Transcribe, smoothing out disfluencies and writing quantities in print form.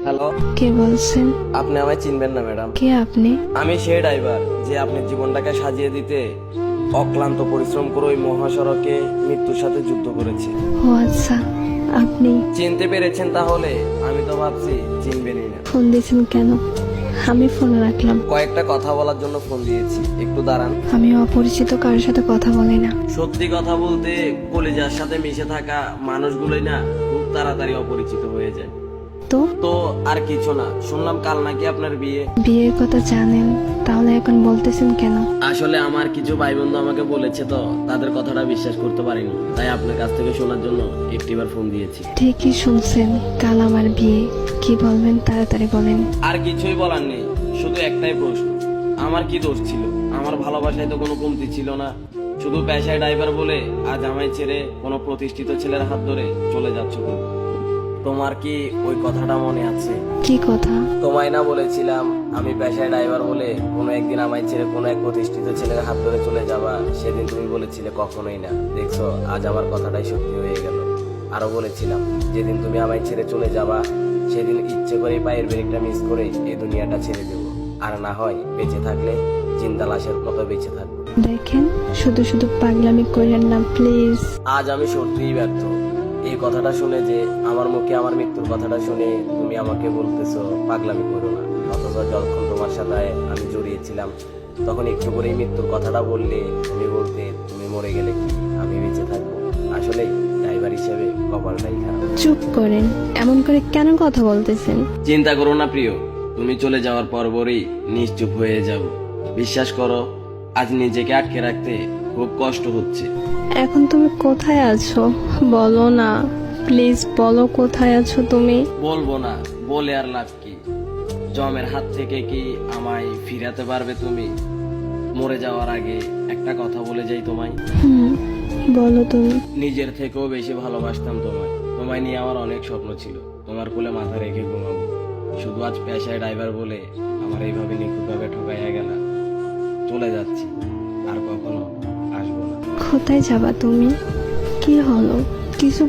Hello, কে বলছেন? আপনি আমায় চিনবেন না ম্যাডাম। কে আপনি? আমি সেই ড্রাইভার যে আপনার জীবনটাকে সাজিয়ে দিতে অক্লান্ত পরিশ্রম করে ওই মহাসড়কে মৃত্যুর সাথে যুদ্ধ করেছে। ও আচ্ছা, আপনি চিনতে পেরেছেন তাহলে? আমি তো ভাবছি চিনবেনই না। ফোন দিয়েছেন কেন? আমি ফোন রাখলাম। কয়েকটা কথা বলার জন্য ফোন দিয়েছি, একটু দাঁড়ান। আমি অপরিচিত কারোর সাথে কথা বলি না। সত্যি কথা বলতে কলিজার সাথে মিশে থাকা মানুষগুলোই না খুব তাড়াতাড়ি অপরিচিত হয়ে যায়। তো তো আর কিছু না, শুনলাম কাল নাকি আপনার বিয়ে। বিয়ের কথা জানেন, তাহলে এখন বলতেছেন কেন? আসলে আমার কিছু ভাই বন্ধু আমাকে বলেছে, তো তাদের কথাটা বিশ্বাস করতে পারিনি, তাই আপনার কাছ থেকে শোনার জন্য একটিবার ফোন দিয়েছি। ঠিকই শুনছেন, কাল আমার বিয়ে। কি বলবেন তাড়াতাড়ি বলেন। আর কিছুই বলার নেই, শুধু একটাই প্রশ্ন, আমার কি দোষ ছিল? আমার ভালোবাসায় তো কোনো কমতি ছিল না। শুধু পেশায় ড্রাইভার বলে আজ আমায় ছেড়ে কোনো প্রতিষ্ঠিত ছেলের হাত ধরে চলে যাচ্ছ তুমি। তোমার কি ওই কথাটা মনে আছে? কি কথা? তোমায় না বলেছিলাম আমি পেশায় ড্রাইভার বলে কোনো একদিন আমায় ছেড়ে কোনো এক প্রতিষ্ঠিত ছেলের হাত ধরে চলে যাবা? সেদিন তুমি বলেছিলে কখনোই না। দেখছো, আজ আমার কথাটাই সত্যি হয়ে গেল। আরো বলেছিলাম যেদিন তুমি আমায় ছেড়ে চলে যাবা সেদিন ইচ্ছে করে পায়ের ব্রেকটা মিস করে এই দুনিয়াটা ছেড়ে দেবো। আর না হয় বেঁচে থাকলে জিন্দা লাশের মতো বেঁচে থাকবো। দেখেন, শুধু শুধু পাগলামি করেন না প্লিজ। আজ আমি সত্যিই ব্যর্থ। এই কথাটা শুনে যে আমার মুখে আমার মৃত্যুর কথাটা শুনে তুমি আমাকে বলতেছো পাগলামি করো না, অথচ যখন তোমার সাথে আমি জড়িয়েছিলাম তখন একটু করেই মৃত্যুর কথাটা বললে তুমি বলতে তুমি মরে গেলে কি আমি বেঁচে থাকবো? আসলে ড্রাইভার হিসেবে কপালটাই খারাপ। চুপ করেন, এমন করে কেন কথা বলতেছেন? চিন্তা করো না প্রিয়, তুমি চলে যাওয়ার পরপরই নিশ্চুপ হয়ে যাব। বিশ্বাস করো, আজ নিজেকে আটকে রাখতে খুব কষ্ট হচ্ছে। এখন তুমি কোথায় আছো বলো না, প্লিজ বলো কোথায় আছো তুমি। বলবো না, বলে আর লাভ কি? জমের হাত থেকে কি আমায় ফিরাতে পারবে তুমি? মরে যাওয়ার আগে একটা কথা বলে যাই তোমায়, বলো তুমি। নিজের থেকেও বেশি ভালোবাসতাম তোমায়। তোমায় নিয়ে আমার অনেক স্বপ্ন ছিল, তোমার কোলে মাথা রেখে ঘুমাবো। শুধু আজ পেশায় ড্রাইভার বলে আমার এইভাবে নিখুঁতভাবে ঠকাইয়া গেল। চলে যাচ্ছি, আর কখনো আসবো না। কোথায় যাবা তুমি? কি হলো? কিছু